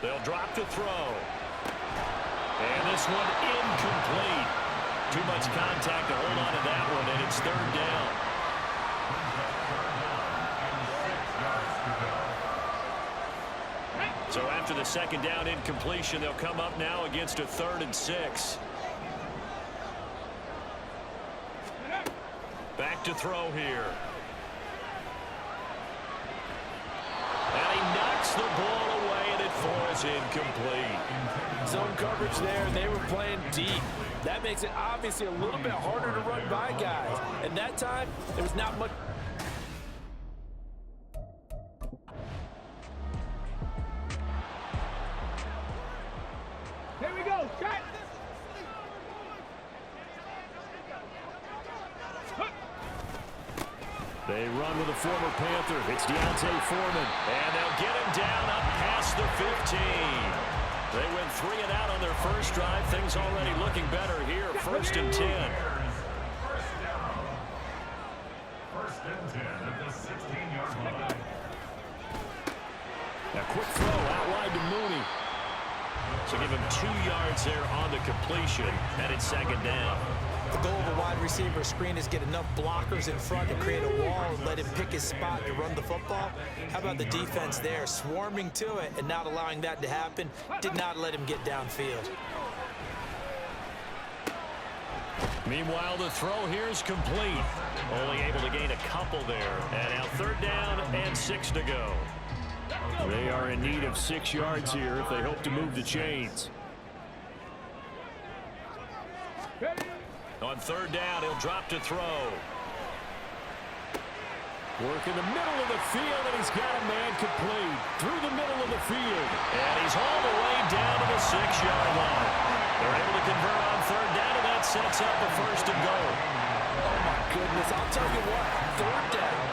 They'll drop to throw. And this one incomplete. Too much contact to hold on to that one, and it's third down. So after the second down incompletion, they'll come up now against a 3rd and 6. Back to throw here. And he knocks the ball away, and it falls incomplete. Zone coverage there, and they were playing deep. That makes it obviously a little bit harder to run by guys. And that time, there was not much. Here we go, cut! They run with a former Panther. It's Deontay Foreman. And they'll get him down up past the 15. They went 3 and out on their first drive. Things already looking better here. 1st and 10. First and 10 at the 16-yard line. A quick throw out wide to Mooney. So give him 2 yards there on the completion. And it's 2nd down. The goal of a wide receiver screen is get enough blockers in front to create a wall and let him pick his spot to run the football. How about the defense there, swarming to it and not allowing that to happen? Did not let him get downfield. Meanwhile, the throw here is complete. Only able to gain a couple there. And now 3rd down and 6 to go. They are in need of 6 yards here if they hope to move the chains. On 3rd down, he'll drop to throw. Work in the middle of the field, and he's got a man complete. Through the middle of the field. And he's all the way down to the 6-yard line. They're able to convert on 3rd down, and that sets up a 1st and goal. Oh, my goodness. I'll tell you what, 3rd down.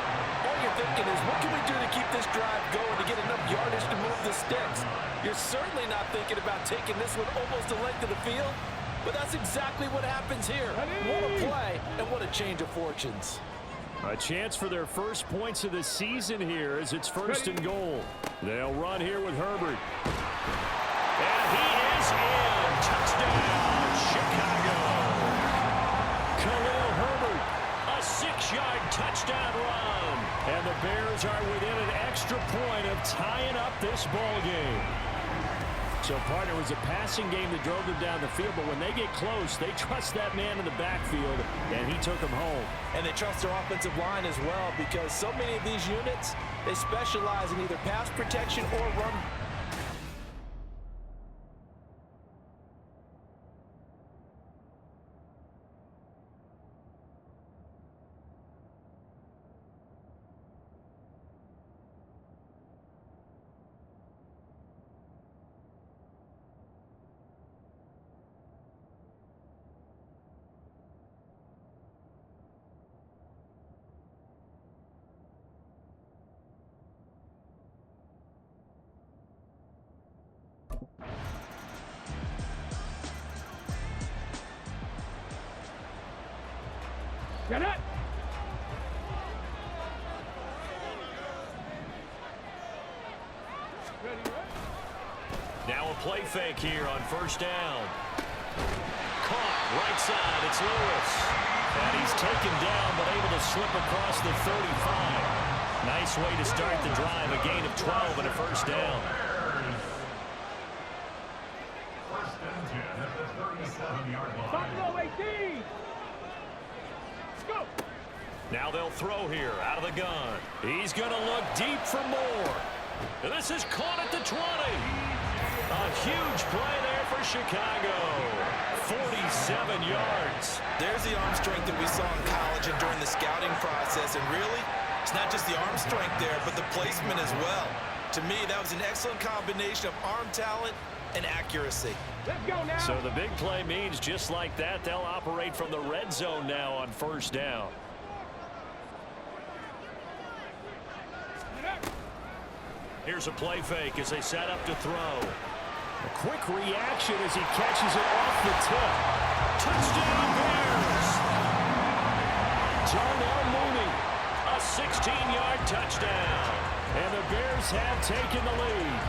All you're thinking is, what can we do to keep this drive going to get enough yardage to move the sticks? You're certainly not thinking about taking this one almost the length of the field. But that's exactly what happens here. What a play and what a change of fortunes. A chance for their first points of the season here as it's 1st and goal. They'll run here with Herbert. And he is in. Touchdown, Chicago. Khalil Herbert, a 6-yard touchdown run. And the Bears are within an extra point of tying up this ball game. So, partner, it was a passing game that drove them down the field, but when they get close, they trust that man in the backfield, and he took them home. And they trust their offensive line as well, because so many of these units, they specialize in either pass protection or run. Get it! Now a play fake here on 1st down. Caught right side, it's Lewis. And he's taken down but able to slip across the 35. Nice way to start the drive, a gain of 12 and a 1st down. First and 10 at the 37-yard line. Buffalo 18! Go! Now they'll throw here out of the gun. He's going to look deep for more. And this is caught at the 20. A huge play there for Chicago. 47 yards. There's the arm strength that we saw in college and during the scouting process. And really, it's not just the arm strength there, but the placement as well. To me, that was an excellent combination of arm talent and accuracy. Let's go now. So the big play means just like that, they'll operate from the red zone now on 1st down. Here's a play fake as they set up to throw. A quick reaction as he catches it off the tip. Touchdown Bears! Darnell Mooney, a 16-yard touchdown. And the Bears have taken the lead.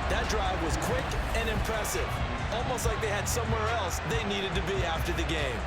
That drive was quick and impressive. Almost like they had somewhere else they needed to be after the game.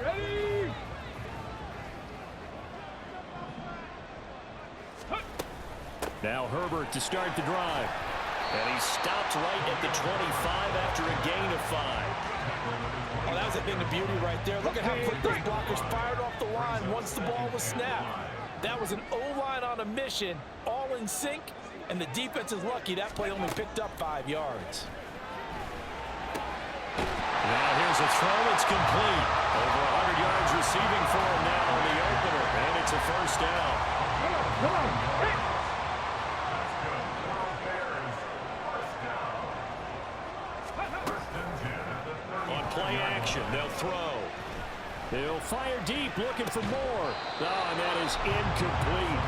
Ready? Now Herbert to start the drive. And he stopped right at the 25 after a gain of 5. Oh, that was a thing of beauty right there. Look at how quick those blockers fired off the line once the ball was snapped. That was an O-line on a mission, all in sync, and the defense is lucky that play only picked up 5 yards. Now here's a throw. It's complete. Over 100 yards receiving for him now on the opener, and it's a first down. Come on. Hit. On play action, they'll throw. They'll fire deep, looking for more. Oh, and that is incomplete.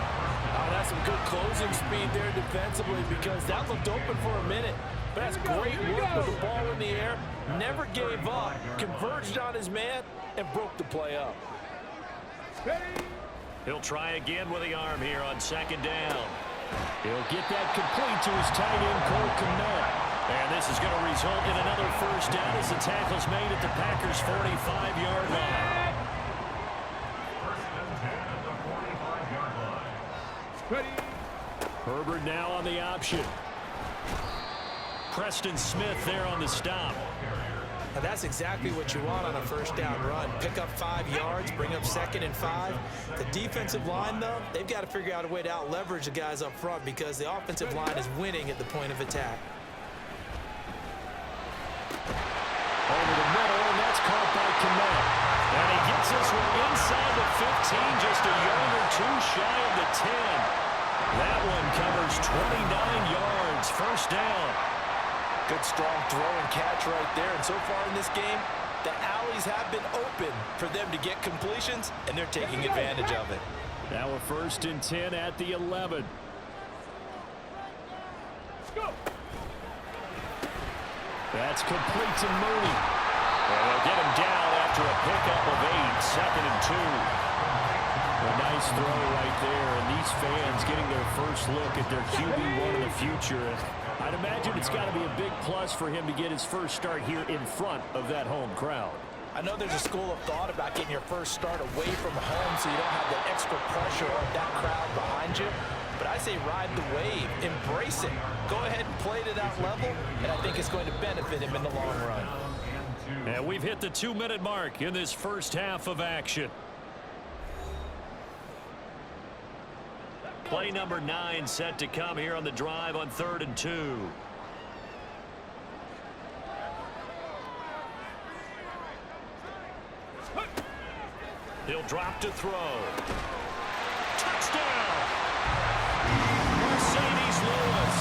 Oh, that's some good closing speed there defensively because that looked open for a minute. But that's great work with the ball in the air. Never gave up, converged on his man, and broke the play up. He'll try again with the arm here on second down. He'll get that complete to his tight end, Cole Kmet. And this is going to result in another first down as the tackle's made at the Packers' 45-yard line. Herbert now on the option. Preston Smith there on the stop. Now that's exactly what you want on a first down run. Pick up 5 yards, bring up 2nd and 5. The defensive line, though, they've got to figure out a way to out-leverage the guys up front because the offensive line is winning at the point of attack. Over the middle, and that's caught by Kmet. And he gets this one inside the 15, just a yard or two shy of the 10. That one covers 29 yards, first down. Good strong throw and catch right there. And so far in this game, the alleys have been open for them to get completions, and they're taking advantage of it. Now a 1st and 10 at the 11. Go. That's complete to Mooney. And they'll get him down after a pickup of 8, 2nd and 2. A nice throw right there, and these fans getting their first look at their QB1 in the future. I'd imagine it's got to be a big plus for him to get his first start here in front of that home crowd. I know there's a school of thought about getting your first start away from home so you don't have the extra pressure of that crowd behind you. But I say ride the wave, embrace it. Go ahead and play to that level, and I think it's going to benefit him in the long run. And we've hit the 2-minute mark in this first half of action. Play number 9 set to come here on the drive on 3rd and 2. He'll drop to throw. Touchdown! Mercedes Lewis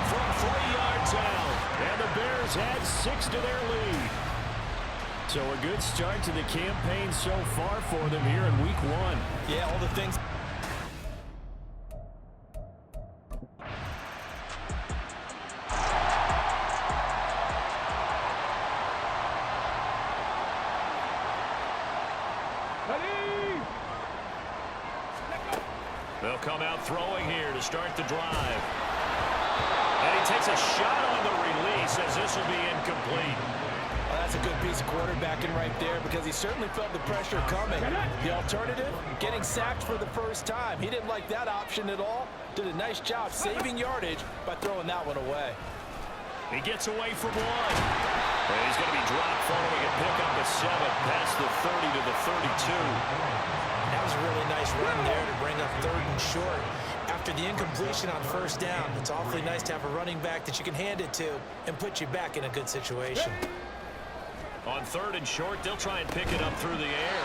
from 3 yards out. And the Bears add 6 to their lead. So a good start to the campaign so far for them here in week 1. Yeah, all the things. Ready. They'll come out throwing here to start the drive. And he takes a shot on the release as this will be incomplete. Well, that's a good piece of quarterbacking right there because he certainly felt the pressure coming. The alternative, getting sacked for the first time. He didn't like that option at all. Did a nice job saving yardage by throwing that one away. He gets away from one. And he's going to be dropped following a pickup of 7 past the 30 to the 32. That was a really nice run there to bring up 3rd and short. After the incompletion on 1st down, it's awfully nice to have a running back that you can hand it to and put you back in a good situation. On 3rd and short, they'll try and pick it up through the air.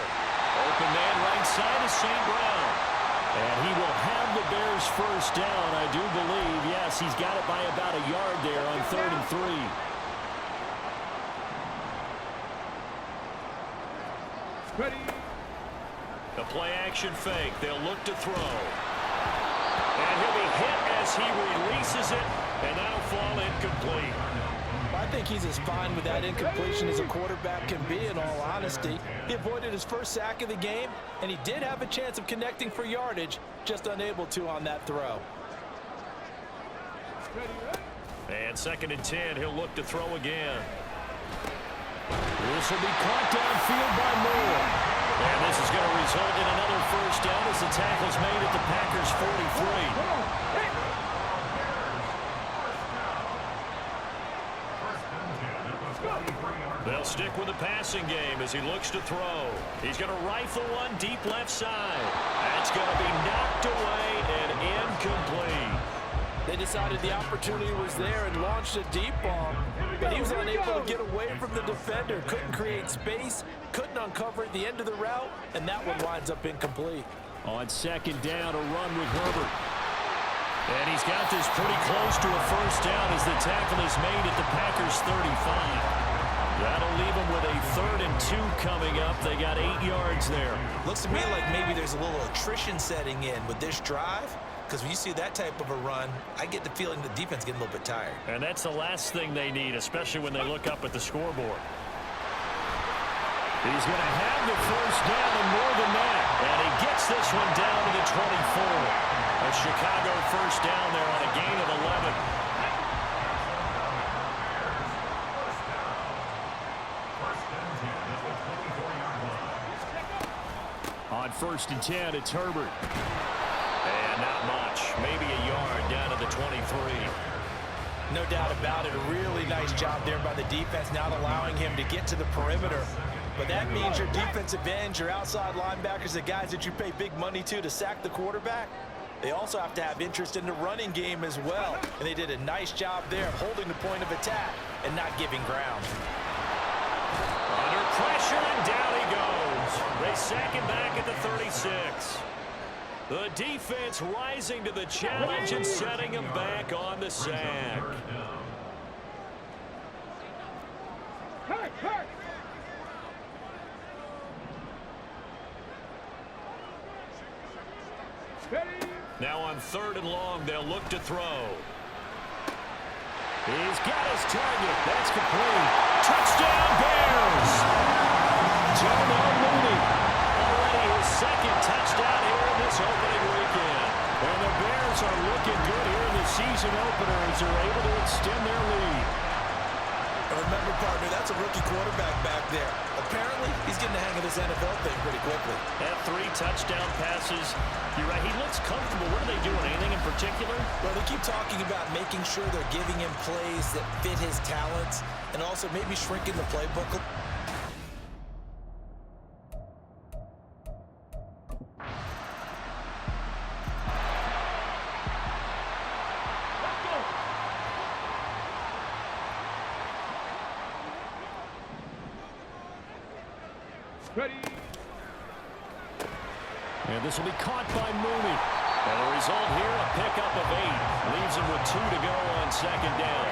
Open man right side is St. Brown. And he will have the Bears 1st down, I do believe. Yes, he's got it by about a yard there on 3rd and 3. Ready. The play-action fake. They'll look to throw. And he'll be hit as he releases it, and that'll fall incomplete. I think he's as fine with that incompletion as a quarterback can be, in all honesty. He avoided his first sack of the game, and he did have a chance of connecting for yardage, just unable to on that throw. And 2nd and 10, he'll look to throw again. This will be caught downfield by Moore. And this is going to result in another 1st down as the tackle's made at the Packers' 43. They'll stick with the passing game as he looks to throw. He's going to rifle one deep left side. That's going to be knocked away and incomplete. They decided the opportunity was there and launched a deep ball, but he was unable to get away from the defender, couldn't create space, couldn't uncover at the end of the route, and that one winds up incomplete. On 2nd down, a run with Herbert. And he's got this pretty close to a 1st down as the tackle is made at the Packers' 35. That'll leave them with a 3rd and 2 coming up. They got 8 yards there. Looks to me like maybe there's a little attrition setting in with this drive, because when you see that type of a run, I get the feeling the defense getting a little bit tired. And that's the last thing they need, especially when they look up at the scoreboard. He's going to have the 1st down and more than that. And he gets this one down to the 24. A Chicago 1st down there on a gain of 11. On 1st and 10, it's Herbert. And not much. Maybe a yard down to the 23. No doubt about it. A really nice job there by the defense, not allowing him to get to the perimeter. But that means your defensive ends, your outside linebackers, the guys that you pay big money to sack the quarterback, they also have to have interest in the running game as well. And they did a nice job there holding the point of attack and not giving ground. Under pressure, and down he goes. They sack him back at the 36. The defense rising to the challenge and setting him back on the sack. Hey, hey. Ready. Now on 3rd and long, they'll look to throw. He's got his target. That's complete. Touchdown, Bears! Darnell Mooney. Already his 2nd touchdown here in this opening weekend. And the Bears are looking good here in the season opener as they're able to extend their lead. And remember, partner, that's a rookie quarterback back there. Apparently, he's getting the hang of this NFL thing pretty quickly. Had 3 touchdown passes. You're right, he looks comfortable. What are they doing? Anything in particular? Well, they keep talking about making sure they're giving him plays that fit his talents and also maybe shrinking the playbook. Ready. And this will be caught by Mooney. And the result here, a pickup of 8. Leaves him with 2 to go on 2nd down.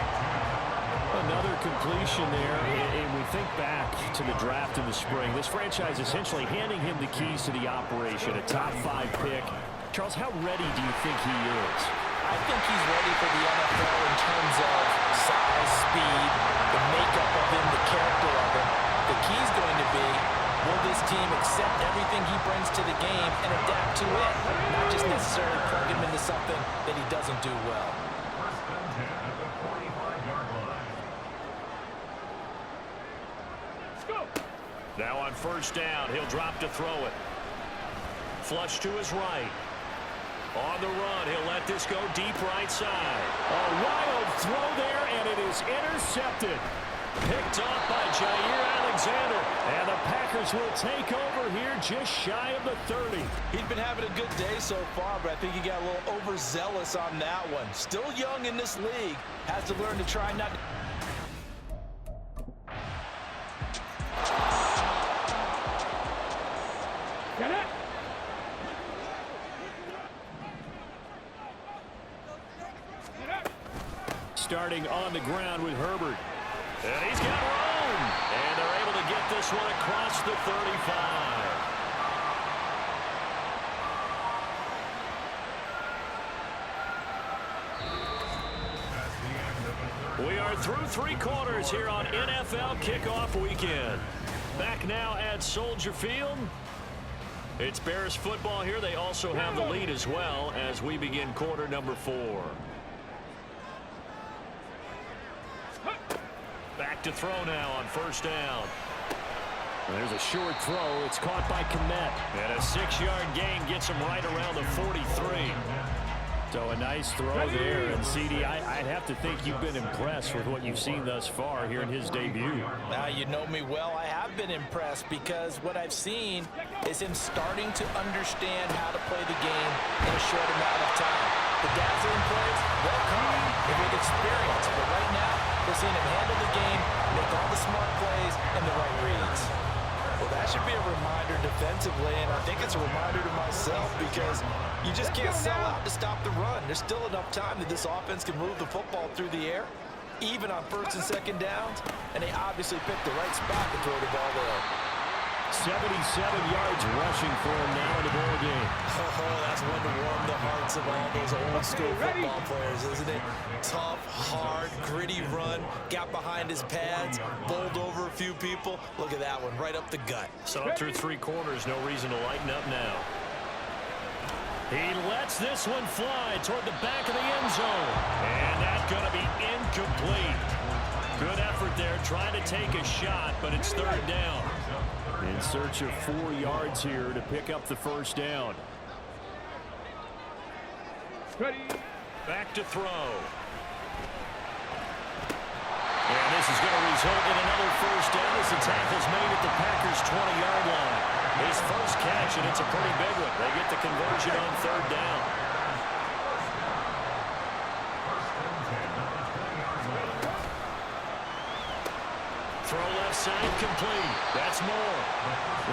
Well, another completion there. And we think back to the draft in the spring. This franchise essentially handing him the keys to the operation, a top 5 pick. Charles, how ready do you think he is? I think he's ready for the NFL in terms of size, speed, the makeup of him, the character of him. The key's going to be, will this team accept everything he brings to the game and adapt to it? Not just necessarily plug him into something that he doesn't do well. First and 10 at the 45-yard line. Let's go. Now on first down, he'll drop to throw it. Flush to his right. On the run, he'll let this go deep right side. A wild throw there, and it is intercepted. Picked off by Jair Alexander. And the Packers will take over here just shy of the 30. He's been having a good day so far, but I think he got a little overzealous on that one. Still young in this league. Has to learn to try not to... Get it. Starting on the ground with Herbert. And he's got room. And they're able to get this one across the 35. We are through 3 quarters here on NFL Kickoff Weekend. Back now at Soldier Field. It's Bears football here. They also have the lead as well as we begin quarter number 4. Back to throw now on first down. There's a short throw. It's caught by Kmet. And a 6-yard gain gets him right around the 43. So a nice throw there. And, CD, I'd have to think you've been impressed with what you've seen thus far here in his debut. Now, you know me well. I have been impressed because what I've seen is him starting to understand how to play the game in a short amount of time. The dazzling plays, they'll come with experience. But right now, we're seeing him handle the game, make all the smart plays, and the right reads. Well, that should be a reminder defensively, and I think it's a reminder to myself because you just can't sell out to stop the run. There's still enough time that this offense can move the football through the air, even on first and second downs, and they obviously picked the right spot to throw the ball there. 77 yards rushing for him now in the ball game. Oh, that's one to warm the hearts of all those old-school football players, isn't it? Tough, hard, gritty run, got behind his pads, bowled over a few people. Look at that one, right up the gut. So through 3 quarters, no reason to lighten up now. He lets this one fly toward the back of the end zone. And that's going to be incomplete. Good effort there, trying to take a shot, but it's third down. In search of 4 yards here to pick up the first down. Ready. Back to throw. And this is going to result in another first down as the tackle's made at the Packers' 20-yard line. His first catch, and it's a pretty big one. They get the conversion on third down. Throw left side complete. That's more.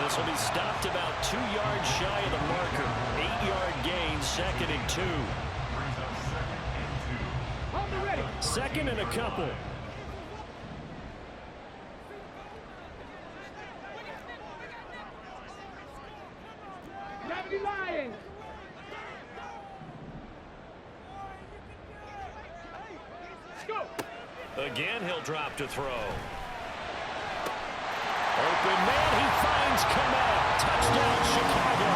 This will be stopped about 2 yards shy of the marker. 8-yard gain, 2nd and 2. Second and a couple. Gravity Lions. Let's go. Again, he'll drop to throw. Open man, he finds Kmet. Touchdown, Chicago.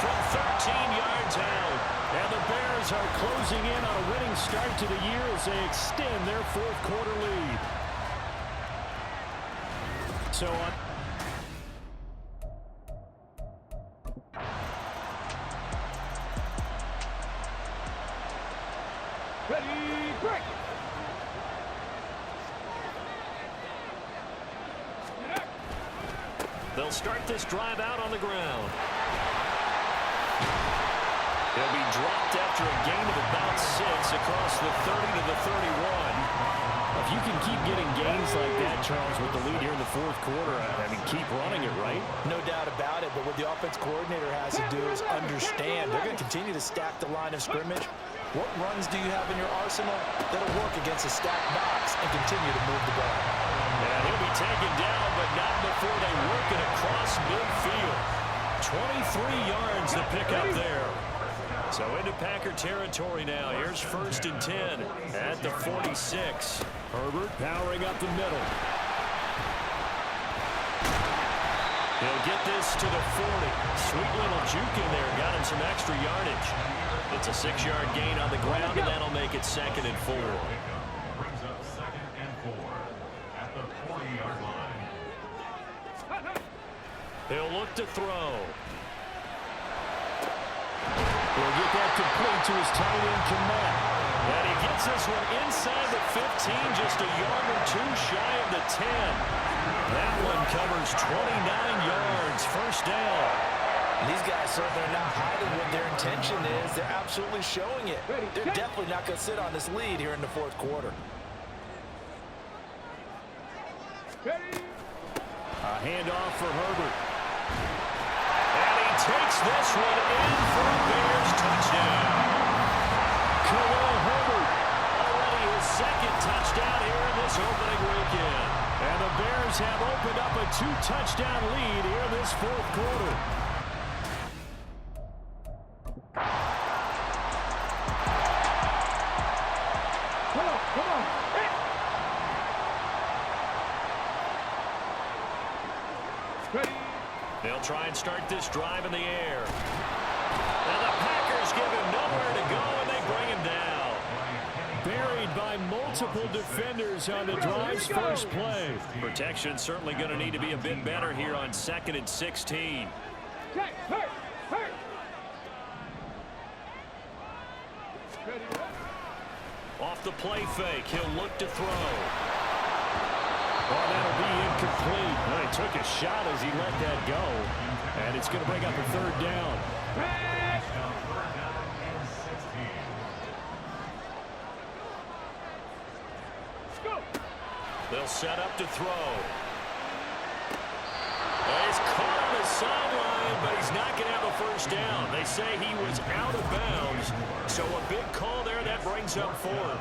From 13 yards out. And the Bears are closing in on a winning start to the year as they extend their 4th quarter lead. So on. Ready, break. They'll start this drive out on the ground. He'll be dropped after a gain of about 6 across the 30 to the 31. If you can keep getting gains like that, Charles, with the lead here in the 4th quarter, I mean, keep running it, right? No doubt about it, but what the offense coordinator has to do is understand they're going to continue to stack the line of scrimmage, What runs do you have in your arsenal that'll work against a stacked box and continue to move the ball? And he'll be taken down, but not before they work it across midfield. 23 yards to pick up there. So into Packer territory now. Here's 1st and 10 at the 46. Herbert powering up the middle. He'll get this to the 40. Sweet little juke in there. Got him some extra yardage. It's a 6-yard gain on the ground, and that'll make it 2nd and 4. Brings up 2nd and 4 at the 40-yard line. He'll look to throw. He'll get that complete to his tight end, Komet. And he gets this one inside the 15, just a yard or two shy of the 10. That one covers 29 yards, 1st down. These guys certainly are not hiding what their intention is. They're absolutely showing it. They're definitely not going to sit on this lead here in the 4th quarter. A handoff for Herbert. And he takes this one in for a Bears touchdown. Khalil Herbert, already his 2nd touchdown here in this opening weekend. And the Bears have opened up a 2-touchdown lead here in this 4th quarter. They'll try and start this drive in the air. And the Packers give him nowhere to go, and they bring him down. Buried by multiple defenders on the drive's first play. Protection certainly going to need to be a bit better here on 2nd and 16. Off the play fake, he'll look to throw. Oh, that'll be incomplete. Well, he took a shot as he let that go. And it's going to bring up a 3rd down. They'll set up to throw. He's caught on the sideline, but he's not going to have a 1st down. They say he was out of bounds. So a big call there that brings up 4th.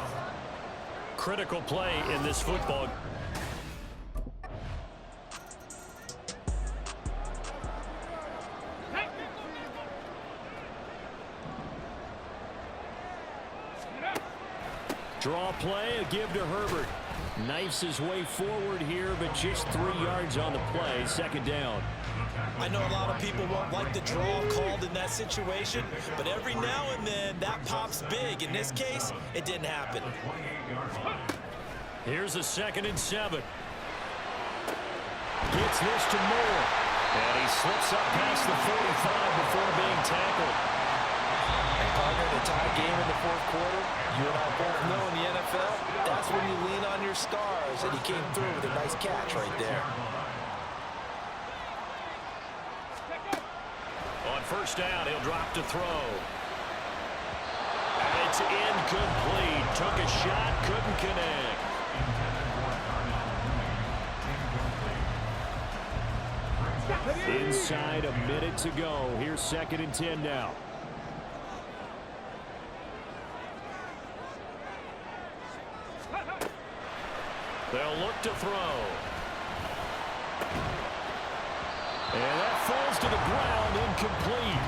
Critical play in this football game. Draw play, a give to Herbert. Knifes his way forward here, but just 3 yards on the play. 2nd down. I know a lot of people won't like the draw called in that situation, but every now and then that pops big. In this case, it didn't happen. Here's a 2nd and 7. Gets this to Moore. And he slips up past the 45 before being tackled. And partner, the tie game in the 4th quarter, you and I both know in the NFL, that's when you lean on your stars, and he came through with a nice catch right there. On 1st down, he'll drop to throw. And it's incomplete. Took a shot, couldn't connect. Inside a minute to go. Here's 2nd and 10 now. They'll look to throw. And that falls to the ground, incomplete.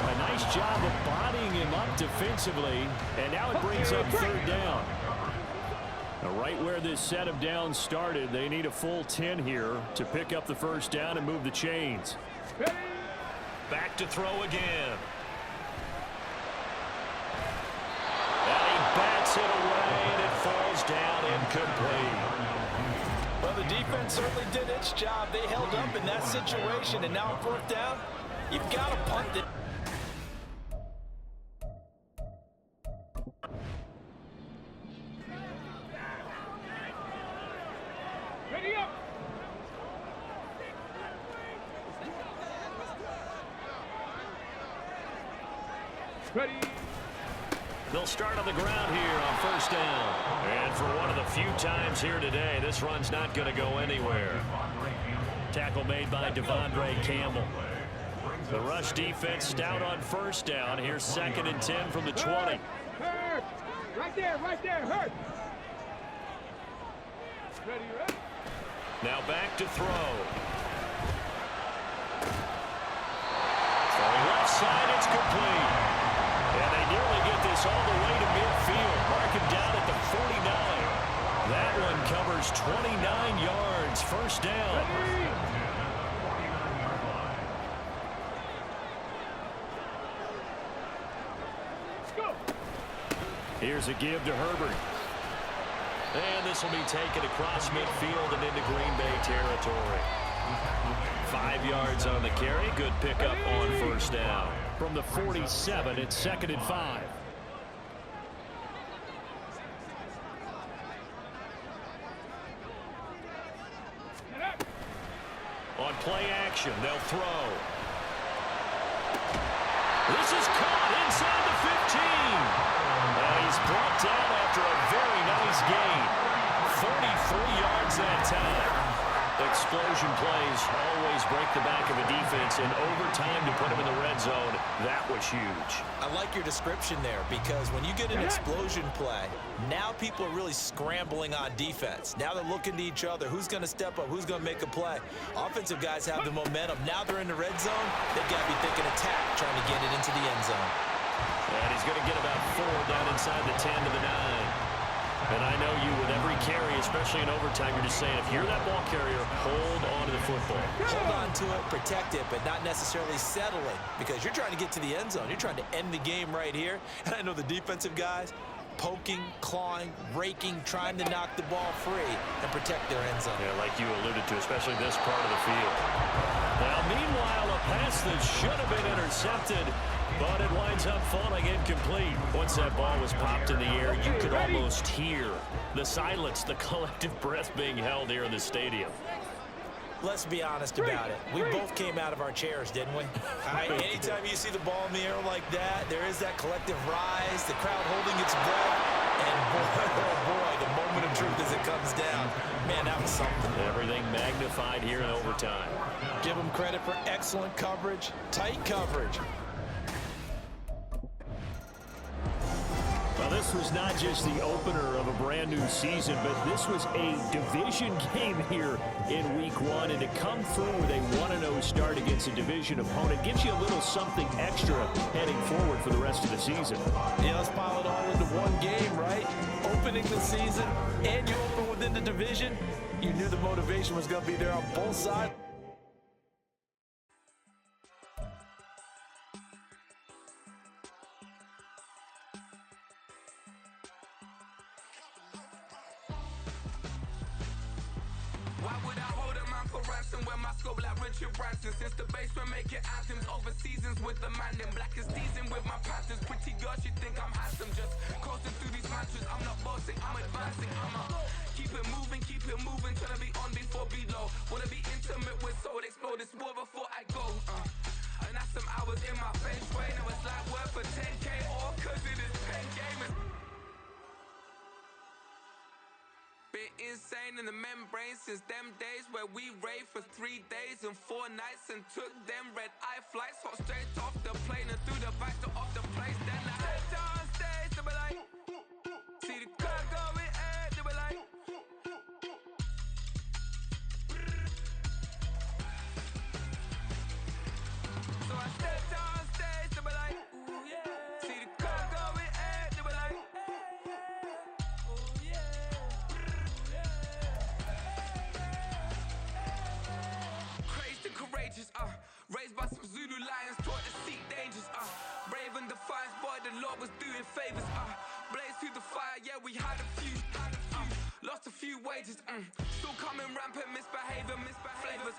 A nice job of bodying him up defensively. And now it brings up 3rd down. Now right where this set of downs started, they need a full 10 here to pick up the 1st down and move the chains. Back to throw again. And he bats it away, and it falls down incomplete. Well, the defense certainly did its job. They held up in that situation, and now 4th down, you've got to punt it. Ready up. Ready. They'll start on the ground here on 1st down. And for one of the few times here today, this run's not going to go anywhere. Tackle made by Devondre Campbell. The rush defense stout on 1st down. Here's 2nd and 10 from the 20. Right there, hurt. Ready, ready. Now back to throw. Throwing left side, it's complete. And they nearly get this all the way to midfield. Mark him down at the 49. That one covers 29 yards. First down. Ready. Go. Here's a give to Herbert. And this will be taken across midfield and into Green Bay territory. 5 yards on the carry. Good pickup on first down. From the 47, it's 2nd and 5. On play action, they'll throw. This is caught inside the 15. And he's brought down after a very nice gain. 33 yards that time. Explosion plays always break the back of a defense, and overtime to put him in the red zone, that was huge. I like your description there, because when you get an explosion play, now people are really scrambling on defense. Now they're looking to each other. Who's going to step up? Who's going to make a play? Offensive guys have the momentum. Now they're in the red zone. They've got to be thinking attack, trying to get it into the end zone. And he's going to get about 4 down inside the 10 to the 9. And I know you, with every carry, especially in overtime, you're just saying, if you're that ball carrier, hold on to the football. Hold on to it, protect it, but not necessarily settling, because you're trying to get to the end zone. You're trying to end the game right here. And I know the defensive guys poking, clawing, raking, trying to knock the ball free and protect their end zone. Yeah, like you alluded to, especially this part of the field. Now, meanwhile, a pass that should have been intercepted, but it winds up falling incomplete. Once that ball was popped in the air, you could almost hear the silence, the collective breath being held here in the stadium. Let's be honest about it. We both came out of our chairs, didn't we? Anytime you see the ball in the air like that, there is that collective rise, the crowd holding its breath, and boy, oh boy, the moment of truth as it comes down. Man, that was something. Everything magnified here in overtime. Give them credit for excellent coverage, tight coverage. Well, this was not just the opener of a brand new season, but this was a division game here in week 1. And to come through with a 1-0 start against a division opponent gives you a little something extra heading forward for the rest of the season. Yeah, let's pile it all into one game, right? Opening the season, and you open within the division. You knew the motivation was going to be there on both sides. Why would I hold a man for ransom when my scope like Richard Branson? Since the basement making anthems over seasons with the man in black is teasing with my Panthers. Pretty girl, she think I'm handsome. Just coasting through these mantras. I'm not bossing, I'm advancing. Keep it moving, trying to be on before below. Wanna be intimate with soul, explode this war before I go. And that's some hours in my bench way. Now it's like work for 10K all cause it is pen gaming. Been insane in the membrane since them days where we raved for 3 days and 4 nights and took them red eye flights. Hot straight off the plane and through the back door of the place. Then I head down stage to be like, see the crowd going air to be like. So I step down stage to be like, ooh yeah. See the crowd going air to be like, ooh yeah. Crazed and courageous, raised by some Zulu lions, taught to seek dangers, brave and defiant, boy, the Lord was doing favors, blaze through the fire, yeah, we had a few, lost a few wages, still coming rampant, misbehaving, flavors,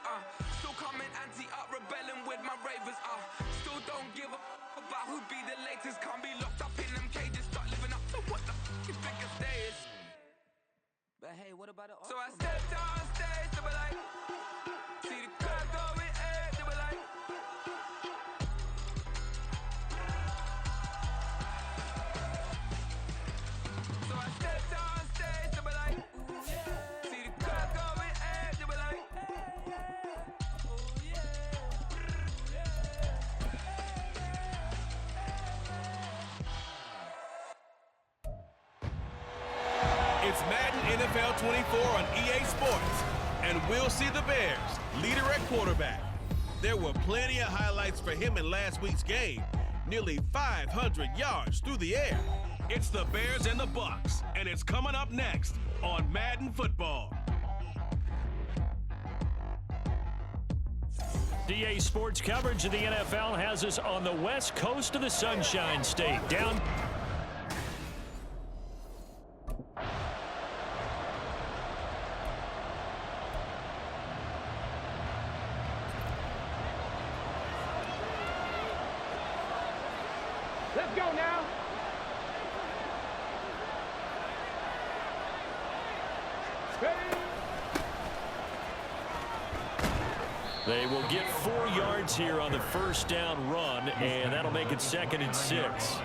still coming anti-up, rebelling with my ravers, still don't give a about who'd be the latest, can't be locked up in them cages, start living up to what the you think a day is. But hey, what about the So I stepped on stage to be like, see the crowd going air to be like. So I stepped on stage to be like, ooh yeah. See the crowd going air to be like, ooh yeah. It's Madden NFL 24 on EA Sports, and we'll see the Bears leader at quarterback. There were plenty of highlights for him in last week's game, nearly 500 yards through the air. It's the Bears and the Bucs, and it's coming up next on Madden Football. EA Sports coverage of the NFL has us on the west coast of the Sunshine State. Down. Let's go now. Ready? They will get 4 yards here on the first down run, and that'll make it 2nd and 6.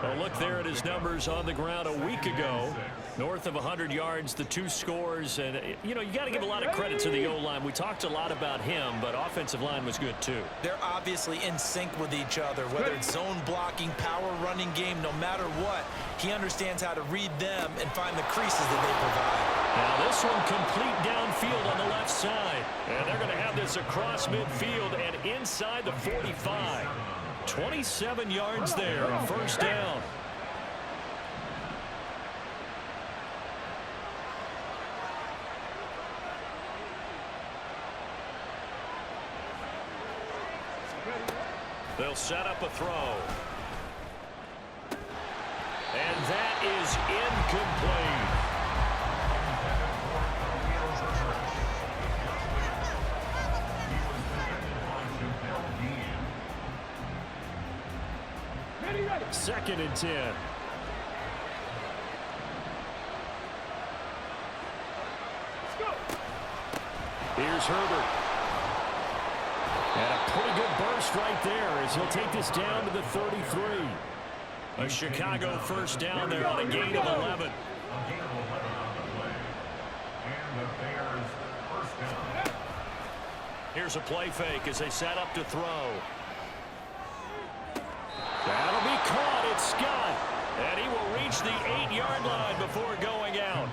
Well, look there at his numbers on the ground a week ago. North of 100 yards, the 2 scores. And, you know, you got to give a lot of credit to the O-line. We talked a lot about him, but offensive line was good, too. They're obviously in sync with each other, whether it's zone blocking, power running game, no matter what. He understands how to read them and find the creases that they provide. Now this one complete downfield on the left side. And they're going to have this across midfield and inside the 45. 27 yards there on first down. They'll set up a throw. And that is incomplete. Ready, ready. 2nd and 10. Let's go. Here's Herbert. And a pretty good burst right there as he'll take this down to the 33. A Chicago first down there on a gain of 11. A gain of 11 on the play. And the Bears first down. Here's a play fake as they set up to throw. That'll be caught. It's Scott. And he will reach the 8-yard line before going out.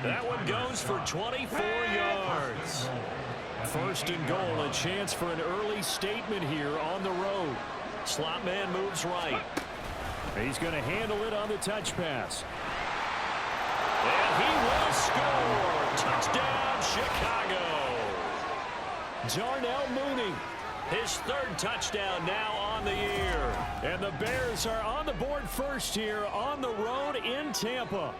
That one goes for 24 yards. First and goal, a chance for an early statement here on the road. Slot man moves right. He's going to handle it on the touch pass. And he will score. Touchdown, Chicago. Darnell Mooney, his 3rd touchdown now on the year. And the Bears are on the board first here on the road in Tampa.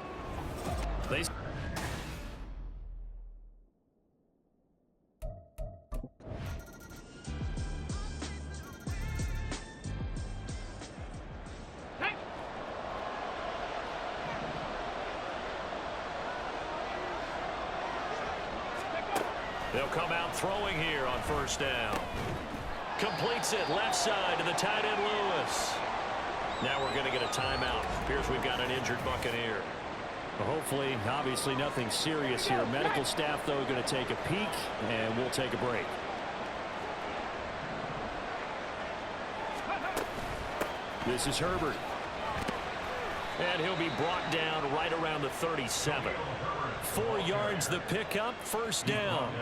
They'll come out throwing here on first down. Completes it left side to the tight end Lewis. Now we're going to get a timeout. Appears we've got an injured Buccaneer. Well, hopefully, obviously nothing serious here. Medical staff, though, going to take a peek, and we'll take a break. This is Herbert. And he'll be brought down right around the 37. 4 yards the pickup, first down.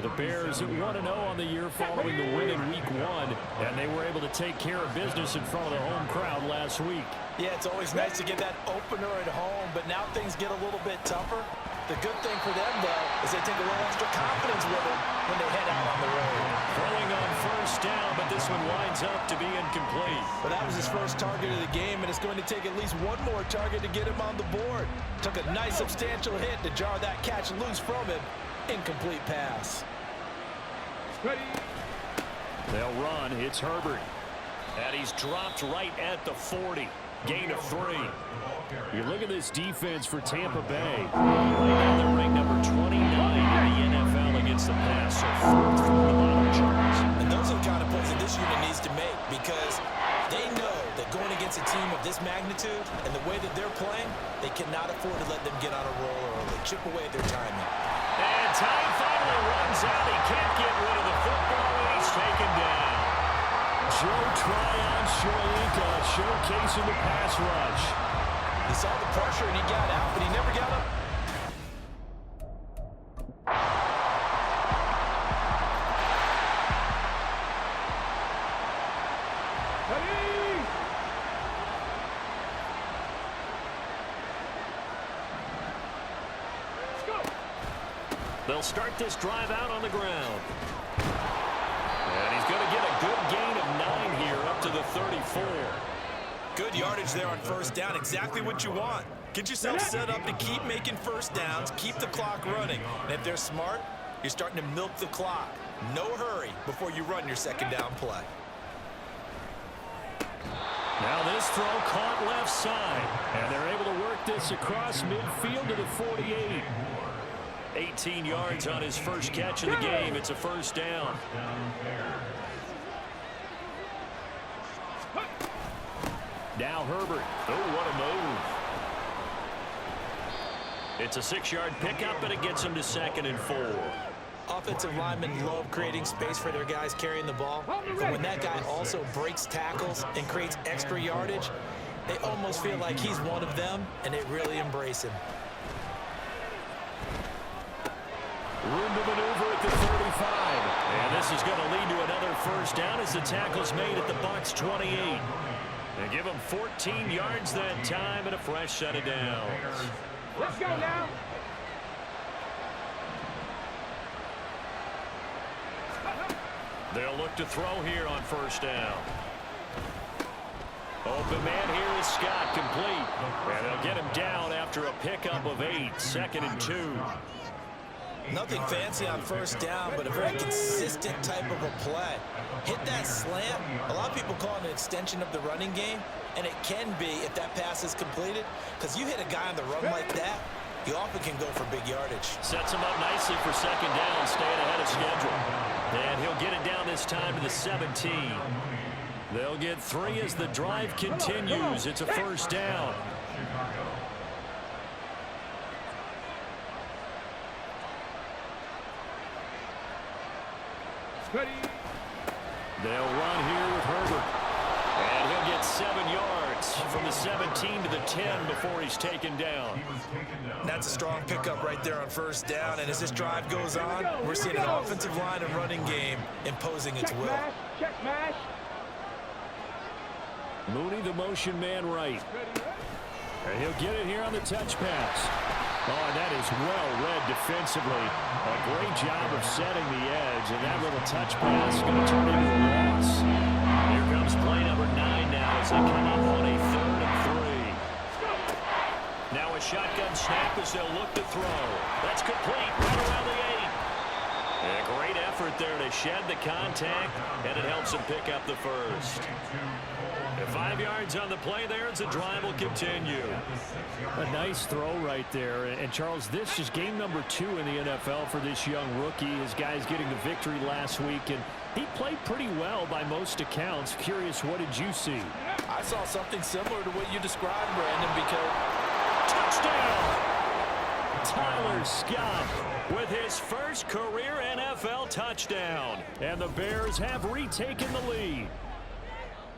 The Bears 1-0 on the year following the win in week 1, and they were able to take care of business in front of the home crowd last week. Yeah, it's always nice to get that opener at home, but now things get a little bit tougher. The good thing for them, though, is they take a little extra confidence with them when they head out on the road. Throwing on first down, but this one winds up to be incomplete. But that was his first target of the game, and it's going to take at least one more target to get him on the board. Took a nice substantial hit to jar that catch loose from him. Incomplete pass. Ready. They'll run. It's Herbert. And he's dropped right at the 40. Gain of 3. You look at this defense for Tampa Bay. Right now they're ranked number 29 in the NFL against the pass. So 4th from the bottom charts. And those are the kind of plays that this unit needs to make, because they know that going against a team of this magnitude and the way that they're playing, they cannot afford to let them get on a roll early. Chip away at their timing. And time finally runs out. He can't get rid of the football, and he's taken down. Joe Tryon showcasing the pass rush. He saw the pressure and he got out, but he never got up. Ready? Let's go. They'll start this drive out on the ground. And he's going to get a good gain of 9 here up to the 34. Good yardage there on first down. Exactly what you want. Get yourself set up to keep making first downs, keep the clock running. And if they're smart, you're starting to milk the clock. No hurry before you run your second down play. Now this throw caught left side. And they're able to work this across midfield to the 48. 18 yards on his first catch of the game. It's a first down. Now Herbert. Oh, what a move. It's a 6-yard pickup, and it gets him to 2nd and 4. Offensive linemen love creating space for their guys carrying the ball. But when that guy also breaks tackles and creates extra yardage, they almost feel like he's one of them, and they really embrace him. Room to maneuver at the 35. And this is going to lead to another first down as the tackle's made at the Bucs 28. They give him 14 yards that time and a fresh set of downs. Let's go now. They'll look to throw here on first down. Open man here is Scott, complete. And they'll get him down after a pickup of 8, 2nd and 2. Nothing fancy on first down, but a very consistent type of a play. Hit that slant. A lot of people call it an extension of the running game, and it can be if that pass is completed, because you hit a guy on the run like that, you often can go for big yardage. Sets him up nicely for second down, staying ahead of schedule. And he'll get it down this time to the 17. They'll get 3 as the drive continues. It's a first down. Ready? They'll run here with Herbert. And he'll get 7 yards from the 17 to the 10 before he's taken down. That's a strong pickup right there on first down. And as this drive goes on, we're seeing an offensive line and running game imposing its will. Check mash. Mooney, the motion man right. And he'll get it here on the touch pass. Oh, and that is well read defensively. A great job of setting the edge, and that little touch pass is going to turn into a loss. Here comes play number 9 now as they come up on a 3rd and 3. Now a shotgun snap as they'll look to throw. That's complete right around the 8. And a great effort there to shed the contact, and it helps him pick up the first. 5 yards on the play there as the drive will continue. A nice throw right there. And Charles, this is game number 2 in the NFL for this young rookie. His guys getting the victory last week, and he played pretty well by most accounts. Curious, what did you see? I saw something similar to what you described, Brandon, because... Touchdown! Tyler Scott with his first career NFL touchdown. And the Bears have retaken the lead.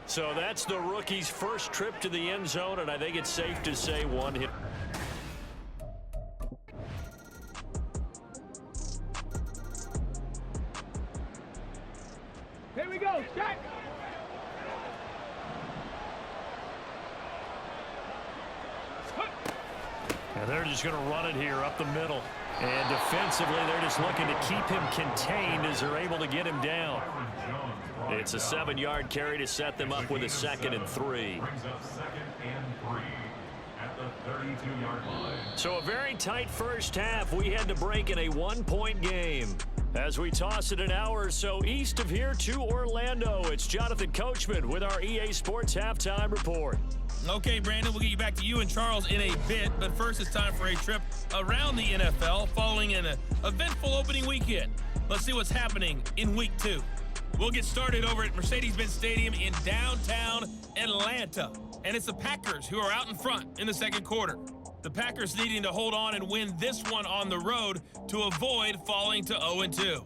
So that's the rookie's first trip to the end zone, and I think it's safe to say one hit. Here we go, Jack. And they're just going to run it here up the middle. And defensively, they're just looking to keep him contained as they're able to get him down. It's a 7-yard carry to set them up with a 2nd and 3. So a very tight first half. We had to break in a 1-point game. As we toss it an hour or so east of here to Orlando, it's Jonathan Coachman with our EA Sports Halftime Report. Okay, Brandon, we'll get you back to you and Charles in a bit, but first it's time for a trip around the NFL following an eventful opening weekend. Let's see what's happening in Week 2. We'll get started over at Mercedes-Benz Stadium in downtown Atlanta, and it's the Packers who are out in front in the second quarter. The Packers needing to hold on and win this one on the road to avoid falling to 0-2.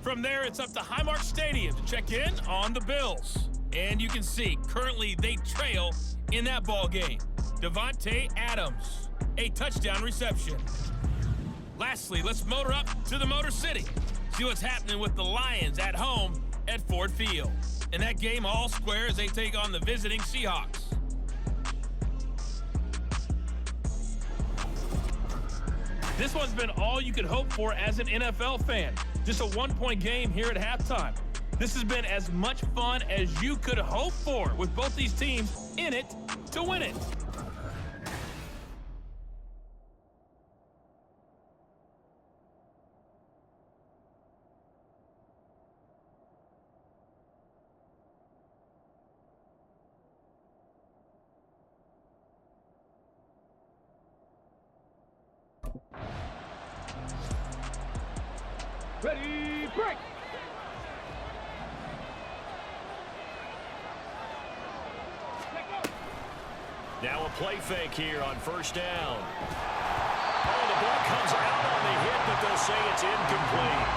From there, it's up to Highmark Stadium to check in on the Bills. And you can see, currently they trail in that ball game. Devontae Adams, a touchdown reception. Lastly, let's motor up to the Motor City. See what's happening with the Lions at home at Ford Field. In that game, all square as they take on the visiting Seahawks. This one's been all you could hope for as an NFL fan. Just a one-point game here at halftime. This has been as much fun as you could hope for, with both these teams in it to win it. Ready, break! Now a play fake here on first down. Oh, the ball comes out on the hit, but they'll say it's incomplete.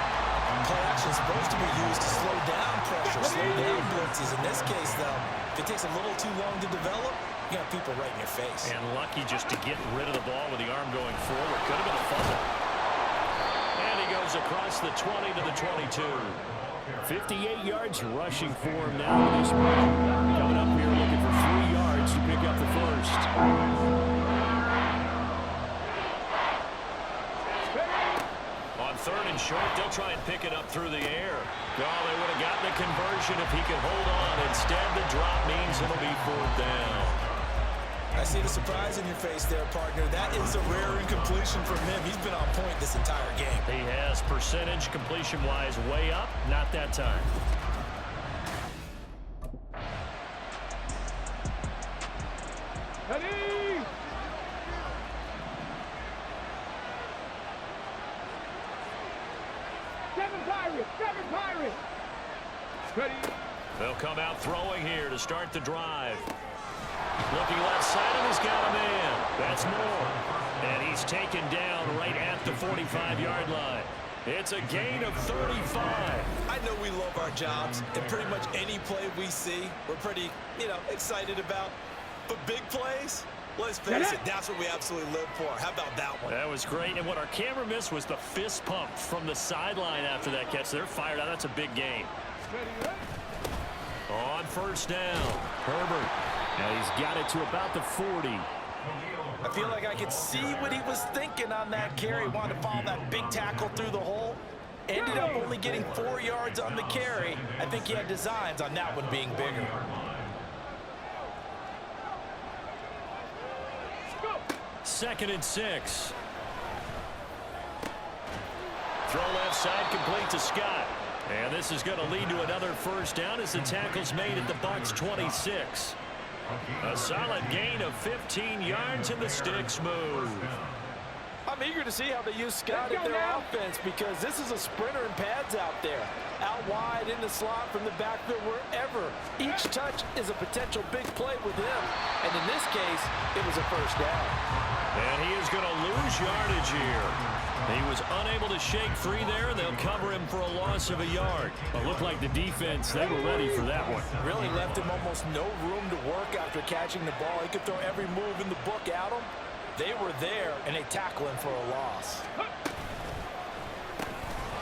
Play action is supposed to be used to slow down pressure, slow down blitzes. In this case, though, if it takes a little too long to develop, you got people right in your face. And lucky just to get rid of the ball with the arm going forward. Could have been a fumble. And he goes across the 20 to the 22. 58 yards rushing for him now in this one. Coming up here looking for 3 yards to pick up the first. On third and short, they'll try and pick it up through the air. Oh, they would have gotten the conversion if he could hold on. Instead, the drop means it'll be 4th down. I see the surprise in your face there, partner. That is a rare incompletion from him. He's been on point this entire game. He has percentage completion-wise way up. Not that time. Ready! Seven Pirates! Ready? They'll come out throwing here to start the drive. Looking left side, and he's got a man. That's Moore. And he's taken down right at the 45-yard line. It's a gain of 35. I know we love our jobs, and pretty much any play we see, we're pretty, excited about. But big plays, let's face it, that's what we absolutely live for. How about that one? That was great. And what our camera missed was the fist pump from the sideline after that catch. They're fired out. That's a big gain. On first down, Herbert. Now he's got it to about the 40. I feel like I could see what he was thinking on that carry. Wanted to follow that big tackle through the hole. Ended up only getting 4 yards on the carry. I think he had designs on that one being bigger. Second and 6. Throw left side, complete to Scott. And this is going to lead to another first down as the tackle's made at the Bucs 26. A solid gain of 15 yards and the sticks move. I'm eager to see how they use Scott in their offense, because this is a sprinter in pads out there. Out wide, in the slot, from the backfield, wherever. Each touch is a potential big play with him. And in this case, it was a first down. And he is going to lose yardage here. He was unable to shake free there, and they'll cover him for a loss of a yard. It looked like the defense, they were ready for that one. Really left him almost no room to work after catching the ball. He could throw every move in the book at him. They were there, and they tackle him for a loss.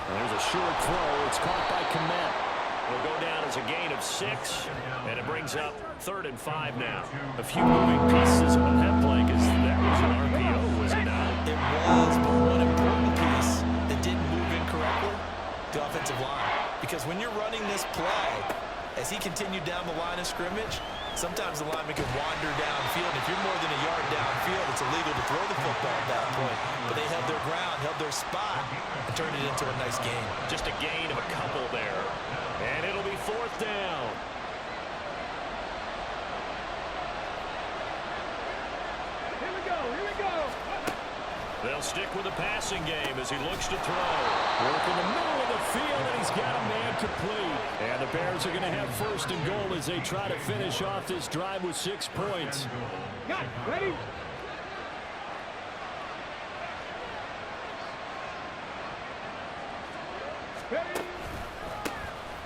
There's a short throw. It's caught by Kmet. Will go down as a gain of 6, and it brings up 3rd and 5 now. A few moving pieces on that play, because that was an RPO, was it not? It was, but one important piece that didn't move incorrectly, the offensive line. Because when you're running this play, as he continued down the line of scrimmage, sometimes the lineman can wander downfield. If you're more than a yard downfield, it's illegal to throw the football at that point. But they held their ground, held their spot, and turned it into a nice game. Just a gain of a couple there. And it'll be 4th down. Here we go. They'll stick with the passing game as he looks to throw. Work in the middle of the field, and he's got a man complete. And the Bears are going to have 1st and goal as they try to finish off this drive with 6 points. Got it. Ready?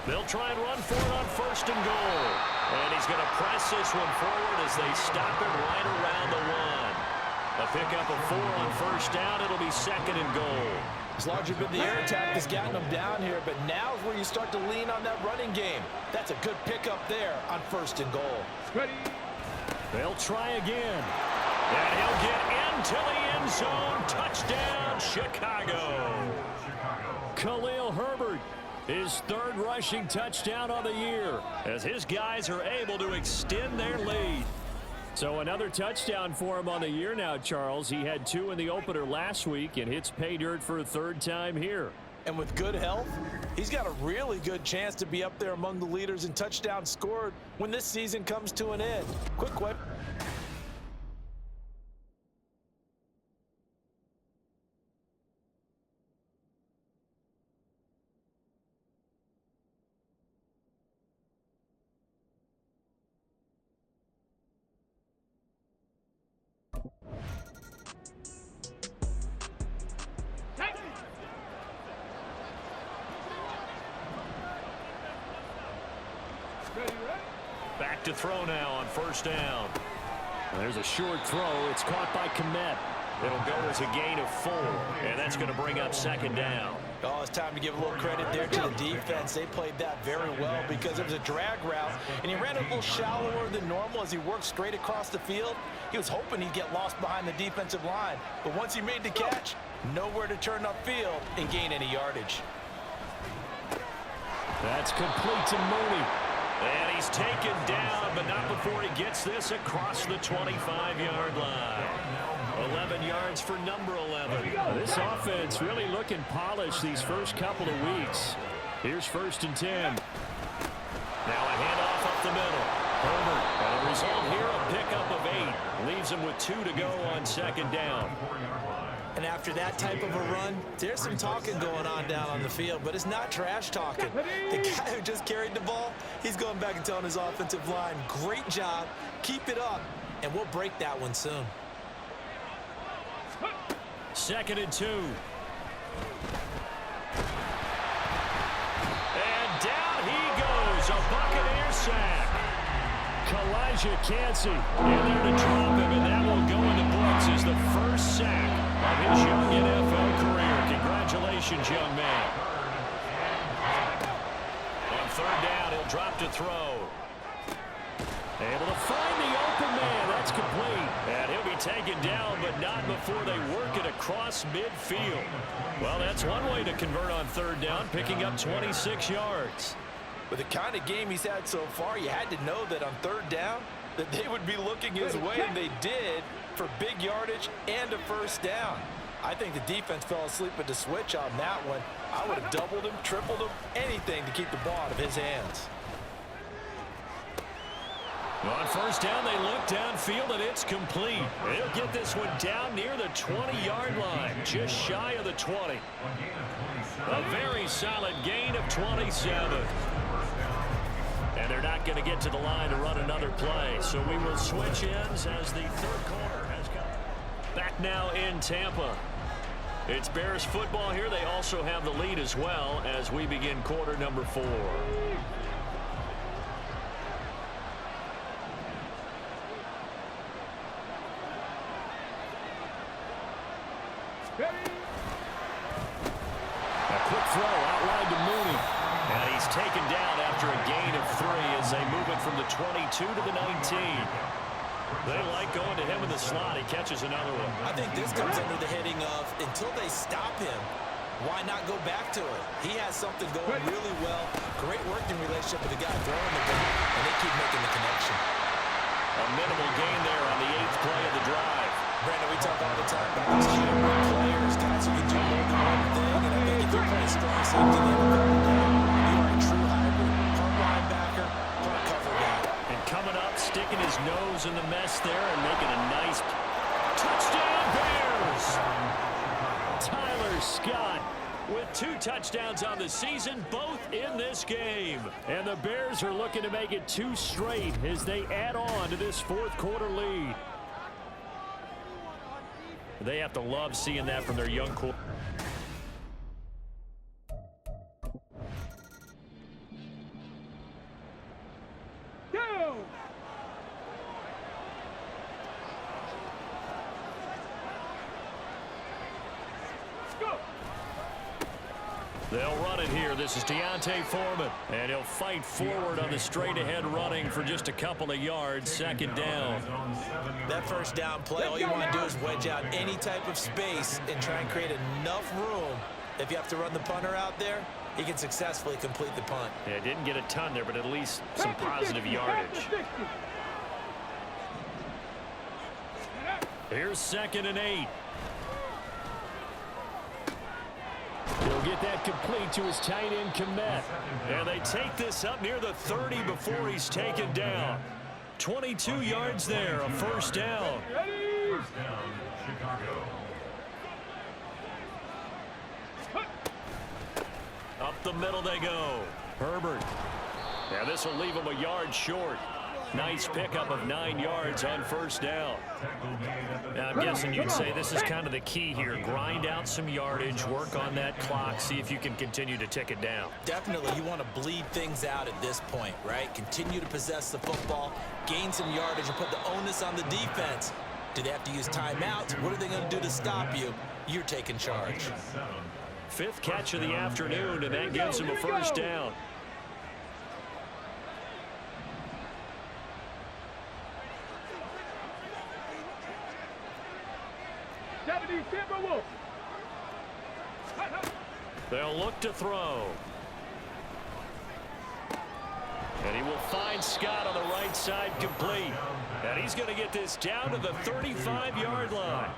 They'll try and run for it on 1st and goal. And he's going to press this one forward as they stop it right around the 1. A pickup of 4 on first down. It'll be 2nd and goal. It's largely been the air attack that's gotten them down here, but now's where you start to lean on that running game. That's a good pickup there on 1st and goal. Ready. They'll try again. And he'll get into the end zone. Touchdown, Chicago. Khalil Herbert, his 3rd rushing touchdown of the year, as his guys are able to extend their lead. So another touchdown for him on the year now, Charles. He had 2 in the opener last week and hits pay dirt for a 3rd time here. And with good health, he's got a really good chance to be up there among the leaders in touchdowns scored when this season comes to an end. Quick whip. Back to throw now on first down. There's a short throw. It's caught by Kmet. It'll go as a gain of 4, and that's going to bring up 2nd down. Oh, it's time to give a little credit there to the defense. They played that very well because it was a drag route, and he ran a little shallower than normal as he worked straight across the field. He was hoping he'd get lost behind the defensive line, but once he made the catch, nowhere to turn upfield and gain any yardage. That's complete to Mooney. And he's taken down, but not before he gets this across the 25-yard line. 11 yards for number 11. This offense really looking polished these first couple of weeks. Here's 1st and 10. Now a handoff up the middle. Herbert, and a result here, a pickup of 8. Leaves him with 2 to go on 2nd down. And after that type of a run, there's some talking going on down on the field, but it's not trash talking. The guy who just carried the ball, he's going back and telling his offensive line, great job, keep it up, and we'll break that one soon. 2nd and 2. And down he goes, a Buccaneer sack. Kalijah Cansey in there to drop him, and that will go in the books as the first sack of his young NFL career. Congratulations, young man. On 3rd down, he'll drop to throw. Able to find the open man. That's complete. And he'll be taken down, but not before they work it across midfield. Well, that's one way to convert on 3rd down, picking up 26 yards. With the kind of game he's had so far, you had to know that on 3rd down that they would be looking his way, and they did, for big yardage and a 1st down. I think the defense fell asleep at the switch on that one. I would have doubled him, tripled him, anything to keep the ball out of his hands. On 1st down, they look downfield, and it's complete. They'll get this one down near the 20-yard line, just shy of the 20. A very solid gain of 27. And they're not going to get to the line to run another play. So we will switch ends as the 3rd quarter has come. Back now in Tampa. It's Bears football here. They also have the lead as well as we begin quarter number 4. A quick throw out wide to Mooney. And he's taken down after a gain of 3 as they move it from the 22 to the 19. They like going to him in the slot. He catches another one. I think this comes under the heading of, until they stop him, why not go back to it? He has something going really well. Great working relationship with the guy throwing the ball, and they keep making the connection. A minimal gain there on the 8th play of the drive. Brandon, we talk all the time about these hybrid players, guys who can do more than one thing, and I think if you're playing strong safety in the NFL today, you are a true hybrid. Part linebacker, part cover guy. And coming up, sticking his nose in the mess there and making a nice touchdown, Bears! Tyler Scott with 2 touchdowns on the season, both in this game. And the Bears are looking to make it 2 straight as they add on to this 4th quarter lead. They have to love seeing that from their young quarterback. Go! They'll run it here. This is Deontay Foreman. And he'll fight forward on the straight-ahead running for just a couple of yards. Second down. That first down play, all you want to do is wedge out any type of space and try and create enough room. If you have to run the punter out there, he can successfully complete the punt. Yeah, didn't get a ton there, but at least some positive yardage. Here's 2nd and 8. He'll get that complete to his tight end, Kmet. And they take this up near the 30 before he's taken down. 22 yards there, a first down. First down, Chicago. Up the middle they go. Herbert. Now this will leave him a yard short. Nice pickup of 9 yards on first down. Now I'm guessing you'd say this is kind of the key here. Grind out some yardage, work on that clock, see if you can continue to tick it down. Definitely, you want to bleed things out at this point, right? Continue to possess the football, gain some yardage, and put the onus on the defense. Do they have to use timeouts? What are they going to do to stop you? You're taking charge. 5th catch of the afternoon, and that gives him a first down. They'll look to throw. And he will find Scott on the right side complete. And he's going to get this down to the 35-yard line.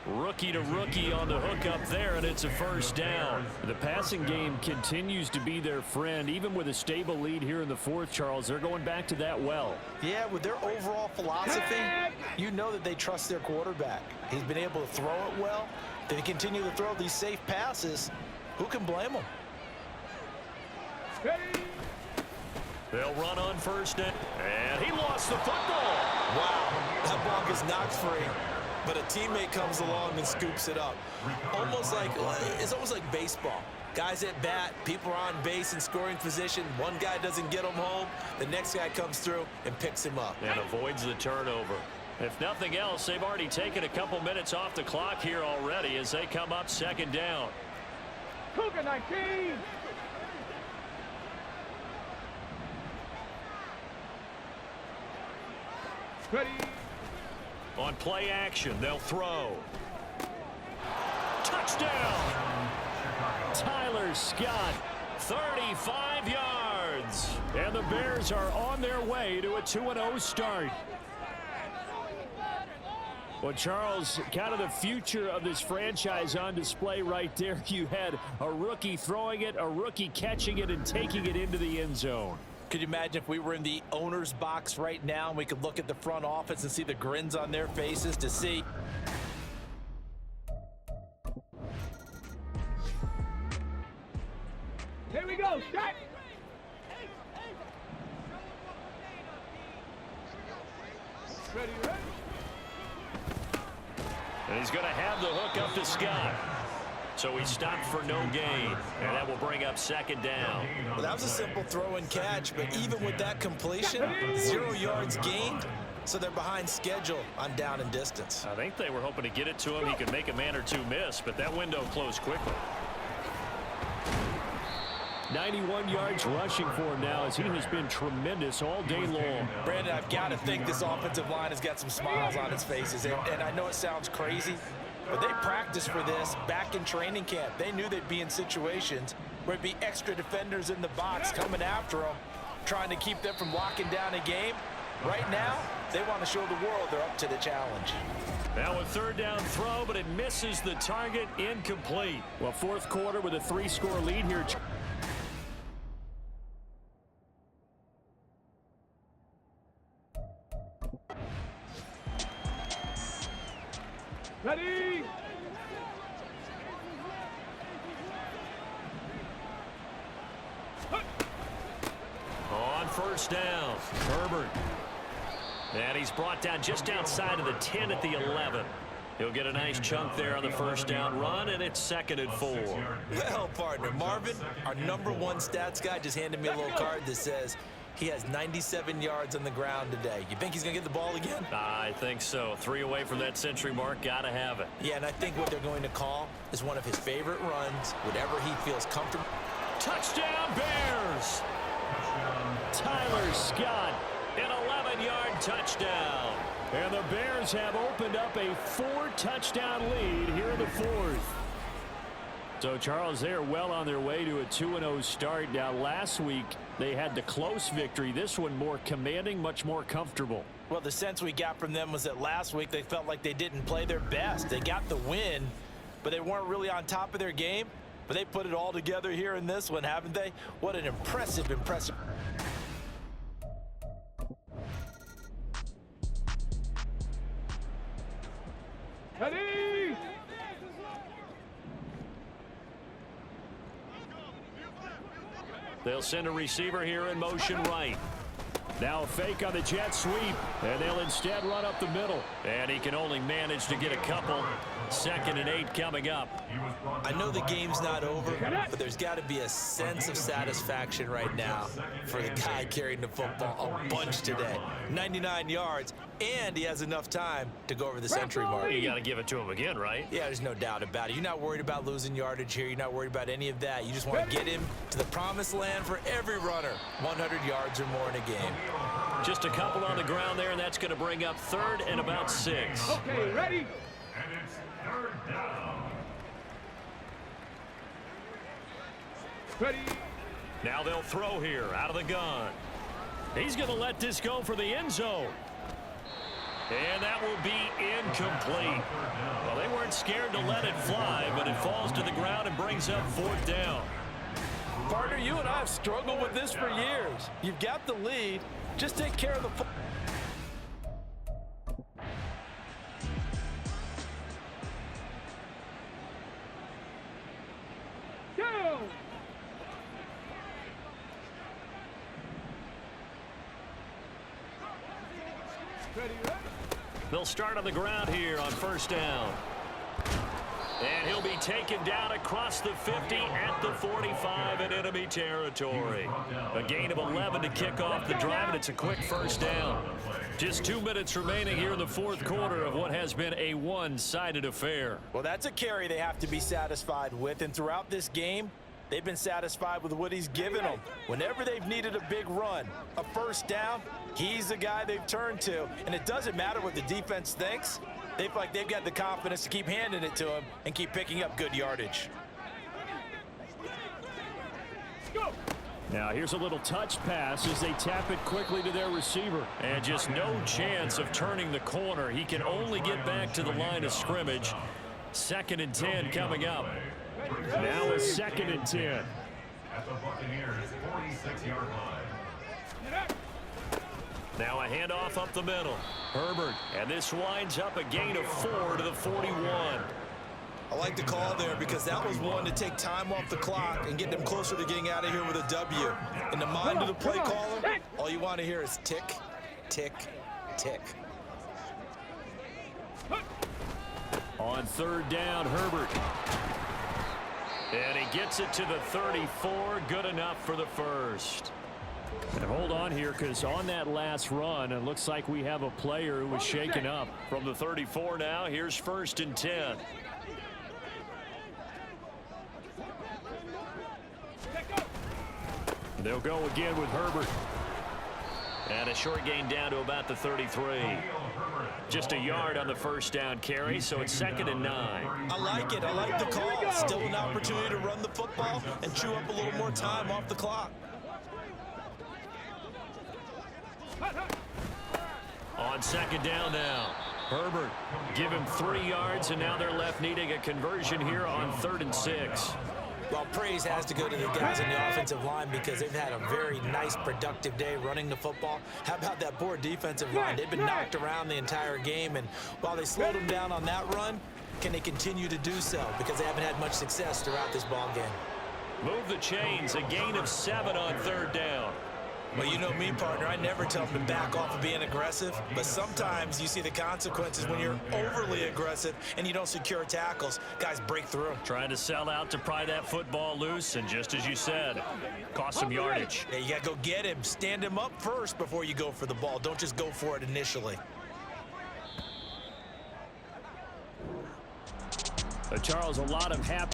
Rookie to rookie on the hook up there, and it's a first down. The passing game continues to be their friend. Even with a stable lead here in the 4th, Charles, they're going back to that well. Yeah, with their overall philosophy, you know that they trust their quarterback. He's been able to throw it well. They continue to throw these safe passes. Who can blame them? They'll run on first down. And he lost the football. Wow, that ball gets knocked free. But a teammate comes along and scoops it up. It's almost like baseball. Guys at bat, people are on base in scoring position. One guy doesn't get him home. The next guy comes through and picks him up. And avoids the turnover. If nothing else, they've already taken a couple minutes off the clock here already as they come up second down. Cougar 19. Ready. On play action, they'll throw. Touchdown! Tyler Scott, 35 yards. And the Bears are on their way to a 2-0 start. Well, Charles, kind of the future of this franchise on display right there. You had a rookie throwing it, a rookie catching it, and taking it into the end zone. Could you imagine if we were in the owner's box right now and we could look at the front office and see the grins on their faces to see. Here we go, shot. Ready, ready. And he's going to have the hook up to Scott. So he stopped for no gain, and that will bring up second down. Well, that was a simple throw and catch, but even with that completion, 0 yards gained, so they're behind schedule on down and distance. I think they were hoping to get it to him. He could make a man or two miss, but that window closed quickly. 91 yards rushing for him now as he has been tremendous all day long. Brandon, I've got to think this offensive line has got some smiles on its faces, and I know it sounds crazy, but they practiced for this back in training camp. They knew they'd be in situations where it'd be extra defenders in the box coming after them, trying to keep them from locking down a game. Right now, they want to show the world they're up to the challenge. Now a third down throw, but it misses the target, incomplete. Well, 4th quarter with a 3-score lead here. Ready. On first down, Herbert. And he's brought down just outside of the 10 at the 11. He'll get a nice chunk there on the first down run, and it's 2nd and 4. Well, partner, Marvin, our #1 stats guy, just handed me a little card that says He has 97 yards on the ground today. You think he's going to get the ball again? I think so. 3 away from that century mark. Got to have it. Yeah, and I think what they're going to call is one of his favorite runs, whatever he feels comfortable. Touchdown, Bears! Tyler Scott, an 11-yard touchdown. And the Bears have opened up a 4-touchdown lead here in the 4th. So, Charles, they are well on their way to a 2-0 start. Now, last week, they had the close victory. This one more commanding, much more comfortable. Well, the sense we got from them was that last week they felt like they didn't play their best. They got the win, but they weren't really on top of their game. But they put it all together here in this one, haven't they? What an impressive. Ready? They'll send a receiver here in motion right. Now a fake on the jet sweep, and they'll instead run up the middle. And he can only manage to get a couple. 2nd and 8 coming up. I know the game's not over, but there's got to be a sense of satisfaction right now for the guy carrying the football a bunch today. 99 yards, and he has enough time to go over the century mark. You got to give it to him again, right? Yeah, there's no doubt about it. You're not worried about losing yardage here. You're not worried about any of that. You just want to get him to the promised land for every runner. 100 yards or more in a game. Just a couple on the ground there, and that's going to bring up 3rd and about 6. Okay, ready? And it's 3rd down. Ready? Now they'll throw here out of the gun. He's going to let this go for the end zone. And that will be incomplete. Well, they weren't scared to let it fly, but it falls to the ground and brings up 4th down. Partner, you and I have struggled with this for years. You've got the lead. Just take care of the football. Go! Ready, ready? They'll start on the ground here on 1st down. And he'll be taken down across the 50 at the 45 in enemy territory. A gain of 11 to kick off the drive, and it's a quick 1st down. Just 2 minutes remaining here in the 4th quarter of what has been a one-sided affair. Well, that's a carry they have to be satisfied with, and throughout this game, they've been satisfied with what he's given them. Whenever they've needed a big run, a 1st down, he's the guy they've turned to, and it doesn't matter what the defense thinks. They feel like they've got the confidence to keep handing it to him and keep picking up good yardage. Now here's a little touch pass as they tap it quickly to their receiver. And just no chance of turning the corner. He can only get back to the line of scrimmage. 2nd and 10 coming up. Now a 2nd and 10. At the Buccaneers' 46-yard line. Now a handoff up the middle. Herbert, and this winds up a gain of 4 to the 41. I like the call there because that was one to take time off the clock and get them closer to getting out of here with a W. In the mind of the play caller, all you want to hear is tick, tick, tick. On 3rd down, Herbert. And he gets it to the 34. Good enough for the 1st. And hold on here, because on that last run, it looks like we have a player who was shaken up. From the 34 now, here's 1st and 10. They'll go again with Herbert. And a short gain down to about the 33. Just a yard on the 1st down carry, so it's 2nd and 9. I like it. I like the call. Still an opportunity to run the football and chew up a little more time off the clock. On 2nd down now, Herbert give him 3 yards, and now they're left needing a conversion here on 3rd and 6. Well, praise has to go to the guys on the offensive line because they've had a very nice, productive day running the football. How about that poor defensive line? They've been knocked around the entire game, and while they slowed them down on that run, can they continue to do so? Because they haven't had much success throughout this ball game. Move the chains, a gain of 7 on 3rd down. Well, you know me, partner. I never tell them to back off of being aggressive, but sometimes you see the consequences when you're overly aggressive and you don't secure tackles. Guys break through. Trying to sell out to pry that football loose, and just as you said, cost some yardage. Yeah, you got to go get him. Stand him up first before you go for the ball. Don't just go for it initially. Charles, a lot of happy